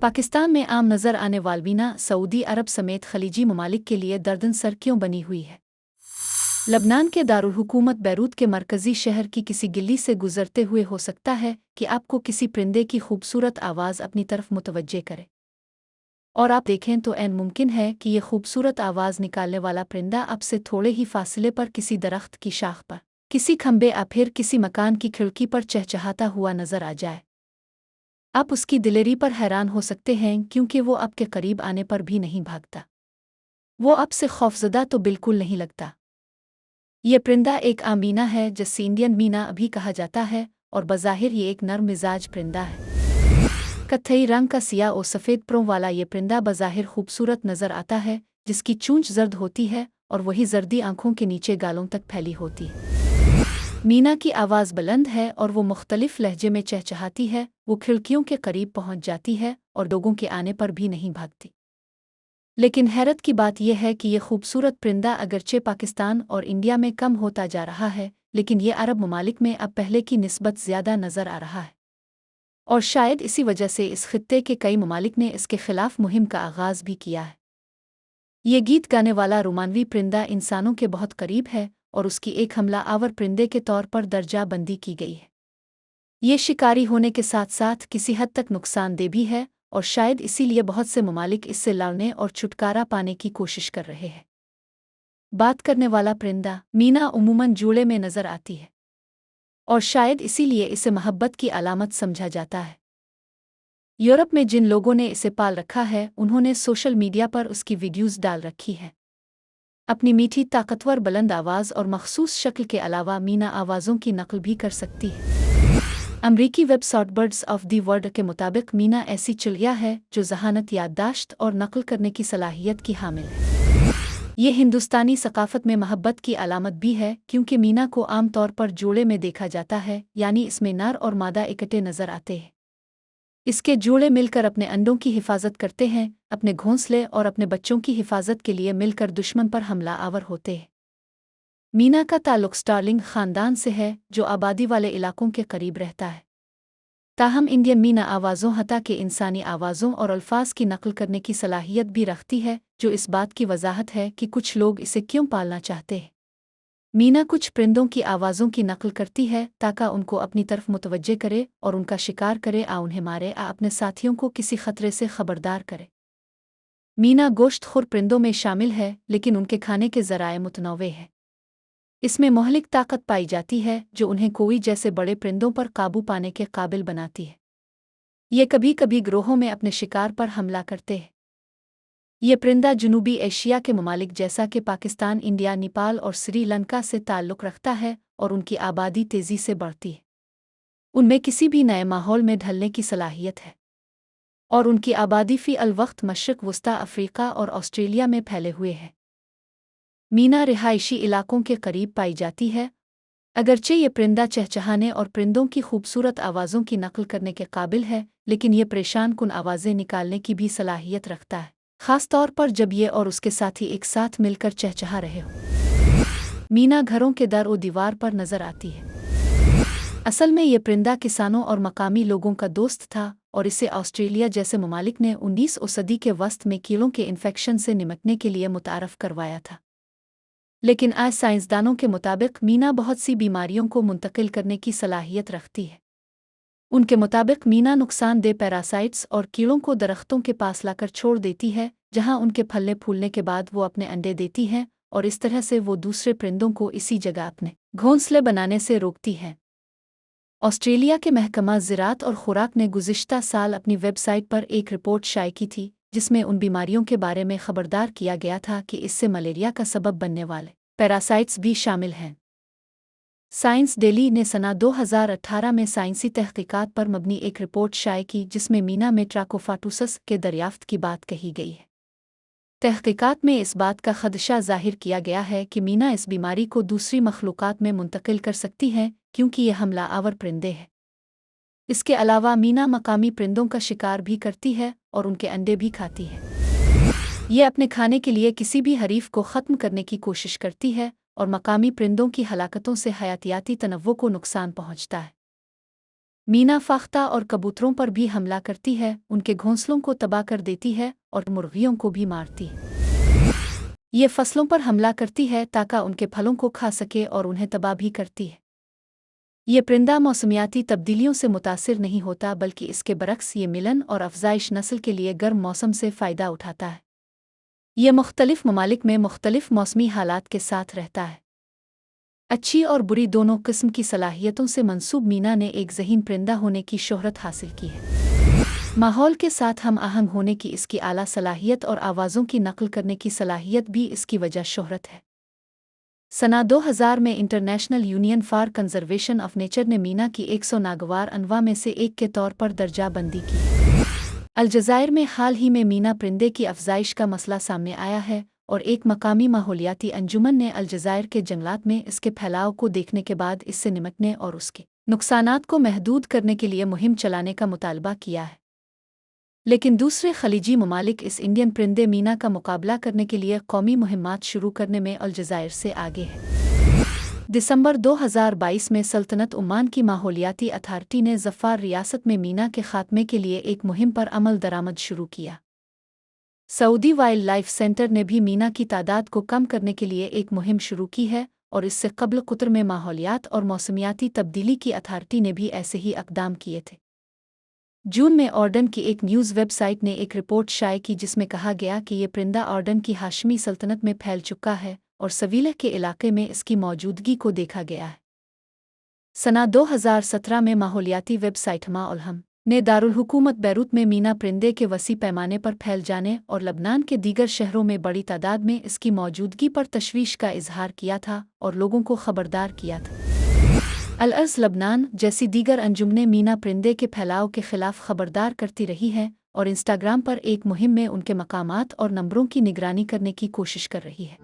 पाकिस्तान में आम नज़र आने वालवीना सऊदी अरब समेत खलीजी ममालिक के लिए दर्दनाक क्यों बनी हुई है। लबनान के दारुल हुकूमत बैरूत के मरकज़ी शहर की किसी गली से गुजरते हुए हो सकता है कि आपको किसी परिंदे की खूबसूरत आवाज़ अपनी तरफ मुतवज्जे करे, और आप देखें तो ऐन मुमकिन है कि ये खूबसूरत आवाज़ निकालने वाला परिंदा आपसे थोड़े ही फासले पर किसी दरख्त की शाख पर, किसी खंबे या फिर किसी मकान की खिड़की पर चहचहाता हुआ नजर आ जाए। आप उसकी दिलेरी पर हैरान हो सकते हैं क्योंकि वो आपके करीब आने पर भी नहीं भागता। वो आपसे खौफजदा तो बिल्कुल नहीं लगता। ये परिंदा एक आम मीना है जिसे इंडियन मीना भी कहा जाता है, और बज़ाहिर ये एक नर्म मिजाज परिंदा है। कत्थई रंग का सिया और सफ़ेद परों वाला ये परिंदा बज़ाहिर खूबसूरत नज़र आता है, जिसकी चूंच जर्द होती है और वही जर्दी आंखों के नीचे गालों तक फैली होती है। मीना की आवाज़ बुलंद है और वो मुख्तलिफ लहजे में चहचहाती है। वो खिड़कियों के करीब पहुंच जाती है और लोगों के आने पर भी नहीं भागती। लेकिन हैरत की बात यह है कि ये खूबसूरत परिंदा अगरचे पाकिस्तान और इंडिया में कम होता जा रहा है, लेकिन ये अरब ममालिक में अब पहले की निस्बत ज़्यादा नज़र आ रहा है। और शायद इसी वजह से इस खित्ते के कई ममालिक ने इसके खिलाफ मुहिम का आगाज़ भी किया है। ये गीत गाने वाला रोमानवी परिंदा इंसानों के बहुत करीब है और उसकी एक हमला आवर परिंदे के तौर पर दर्जा बंदी की गई है। ये शिकारी होने के साथ साथ किसी हद तक नुकसानदेह भी है, और शायद इसीलिए बहुत से ममालिक इससे लड़ने और छुटकारा पाने की कोशिश कर रहे हैं। बात करने वाला परिंदा मीना उमूमन जूड़े में नज़र आती है, और शायद इसीलिए इसे मोहब्बत की अलामत समझा जाता है। यूरोप में जिन लोगों ने इसे पाल रखा है उन्होंने सोशल मीडिया पर उसकी वीडियोज़ डाल रखी हैं। अपनी मीठी ताकतवर बुलंद आवाज़ और मखसूस शक्ल के अलावा मीना आवाज़ों की नकल भी कर सकती है। अमरीकी website birds of the world के मुताबिक मीना ऐसी चिड़िया है जो ज़हानत, याददाश्त और नकल करने की सलाहियत की हामिल है। ये हिंदुस्तानी सकाफत में मोहब्बत की अलामत भी है, क्योंकि मीना को आम तौर पर जोड़े में देखा जाता है, यानी इसमें नर और मादा इकट्ठे नज़र आते हैं। इसके जोड़े मिलकर अपने अंडों की हिफाजत करते हैं, अपने घोंसले और अपने बच्चों की हिफाजत के लिए मिलकर दुश्मन पर हमला आवर होते हैं। मीना का ताल्लुक स्टार्लिंग ख़ानदान से है जो आबादी वाले इलाकों के करीब रहता है। ताहम इंडियन मीना आवाज़ों हता के इंसानी आवाज़ों और अल्फाज की नकल करने की सलाहियत भी रखती है, जो इस बात की वजाहत है कि कुछ लोग इसे क्यों पालना चाहते हैं। मीना कुछ परिंदों की आवाज़ों की नकल करती है ताकि उनको अपनी तरफ मुतवज्जे करे और उनका शिकार करे, उन्हें मारे अपने साथियों को किसी खतरे से खबरदार करे। मीना गोश्तखोर परिंदों में शामिल है, लेकिन उनके खाने के ज़राए मुतनव्वे हैं। इसमें मोहलिक ताकत पाई जाती है जो उन्हें कोई जैसे बड़े परिंदों पर काबू पाने के काबिल बनाती है। ये कभी कभी ग्रोहों में अपने शिकार पर हमला करते हैं। ये परिंदा जनूबी एशिया के ममालिक जैसा कि पाकिस्तान, इंडिया, नेपाल और श्रीलंका से ताल्लुक़ रखता है, और उनकी आबादी तेज़ी से बढ़ती है। उनमें किसी भी नए माहौल में ढलने की सलाहियत है, और उनकी आबादी फ़ी अल वक्त मशरिक़ वस्ता अफ्रीका और ऑस्ट्रेलिया में फैले हुए है। मीना रिहायशी इलाकों के करीब पाई जाती है। अगरचे ये परिंदा चहचहाने और परिंदों की खूबसूरत आवाज़ों की नकल करने के काबिल है, लेकिन ये परेशान कुन आवाज़ें निकालने की भी सलाहियत रखता है, ख़ास तौर पर जब ये और उसके साथी एक साथ मिलकर चहचहा रहे हों। मीना घरों के दर और दीवार पर नज़र आती है। असल में ये परिंदा किसानों और मकामी लोगों का दोस्त था, और इसे ऑस्ट्रेलिया जैसे ममालिक ने 19वीं सदी के वस्त में कीड़ों के इन्फेक्शन से निपटने के लिए मुतारफ़ करवाया था। लेकिन आज साइंसदानों के मुताबिक मीना बहुत सी बीमारियों को मुंतकिल करने की सलाहियत रखती है। उनके मुताबिक मीना नुकसानदेह पैरासाइट्स और कीड़ों को दरख्तों के पास लाकर छोड़ देती है, जहां उनके फलने फूलने के बाद वो अपने अंडे देती हैं, और इस तरह से वो दूसरे परिंदों को इसी जगह अपने घोंसले बनाने से रोकती हैं। ऑस्ट्रेलिया के महकमा ज़राअत और खुराक ने गुज़िश्ता साल अपनी वेबसाइट पर एक रिपोर्ट शाये की थी, जिसमें उन बीमारियों के बारे में खबरदार किया गया था कि इससे मलेरिया का सबब बनने वाले पैरासाइट्स भी शामिल हैं। साइंस डेली ने सना 2018 में साइंसी तहकीकात पर मबनी एक रिपोर्ट शाये की, जिसमें मीना में ट्राकोफाटूसस के दरियाफ्त की बात कही गई है। तहकीकात में इस बात का खदशा जाहिर किया गया है कि मीना इस बीमारी को दूसरी मखलूक़ात में मुंतकिल कर सकती हैं, क्योंकि ये हमला आवर परिंदे हैं। इसके अलावा मीना मकामी परिंदों का शिकार भी करती है और उनके अंडे भी खाती है। ये अपने खाने के लिए किसी भी हरीफ को ख़त्म करने की कोशिश करती है, और मकामी परिंदों की हलाकतों से हयातियाती तनव्वुं को नुकसान पहुंचता है। मीना फाख्ता और कबूतरों पर भी हमला करती है, उनके घोंसलों को तबाह कर देती है और मुर्गियों को भी मारती है। ये फसलों पर हमला करती है ताकि उनके फलों को खा सके और उन्हें तबाह भी करती है। ये परिंदा मौसमियाती तब्दीलियों से मुतासिर नहीं होता, बल्कि इसके बरक्स ये मिलन और अफजाइश नस्ल के लिए गर्म मौसम से फ़ायदा उठाता है। ये मुख्तलिफ ममालिक में मुख्तलिफ मौसमी हालात के साथ रहता है। अच्छी और बुरी दोनों किस्म की सलाहियतों से मंसूब मीना ने एक ज़हीन परिंदा होने की शोहरत हासिल की है। माहौल के साथ हम आहंग होने की इसकी आला सलाहियत और आवाज़ों की नकल करने की सलाहियत भी इसकी वजह शोहरत है। सना 2000 में international union for conservation of nature ने मीना की 100 नागवार अनवा में से एक के तौर पर दर्जा बंदी की। अलजायर में हाल ही में मीना परिंदे की अफजाइश का मसला सामने आया है और एक मकामी माहौलियाती अंजुमन ने अलजायर के जंगलात में इसके फैलाव को देखने के बाद इससे निपटने और उसके नुकसानात को महदूद करने के लिए मुहिम चलाने का मुतालबा किया है। लेकिन दूसरे खलीजी ममालिक इस इंडियन परिंदे मीना का मुकाबला करने के लिए कौमी मुहिम्मात शुरू करने में अलजायर से आगे है। दिसंबर 2022 में सल्तनत ओमान की माहौलियाती अथॉरिटी ने ज़फ़ार रियासत में मीना के खात्मे के लिए एक मुहिम पर अमल दरामद शुरू किया। सऊदी वाइल्ड लाइफ सेंटर ने भी मीना की तादाद को कम करने के लिए एक मुहिम शुरू की है और इससे कबल कुतर में माहौलियात और मौसमियाती तब्दीली की अथॉरिटी ने भी ऐसे ही इक़दाम किए थे। जून में ऑर्डन की एक न्यूज़ वेबसाइट ने एक रिपोर्ट शाये की जिसमें कहा गया कि ये परिंदा ऑर्डन की हाशमी सल्तनत में फैल चुका है और सवीलह के इलाके में इसकी मौजूदगी को देखा गया है। सना 2017 में माहौलियाती वेबसाइट माउलहम ने दारुल हुकूमत बैरूत में मीना परिंदे के वसी पैमाने पर फैल जाने और लबनान के दीगर शहरों में बड़ी तादाद में इसकी मौजूदगी पर तशवीश का इजहार किया था और लोगों को खबरदार किया था। अल-अर्ज़ लबनान जैसी दीगर अंजुमनें मीना परिंदे के फैलाव के खिलाफ खबरदार करती रही हैं और इंस्टाग्राम पर एक मुहिम में उनके मकामात और नंबरों की निगरानी करने की कोशिश कर रही है।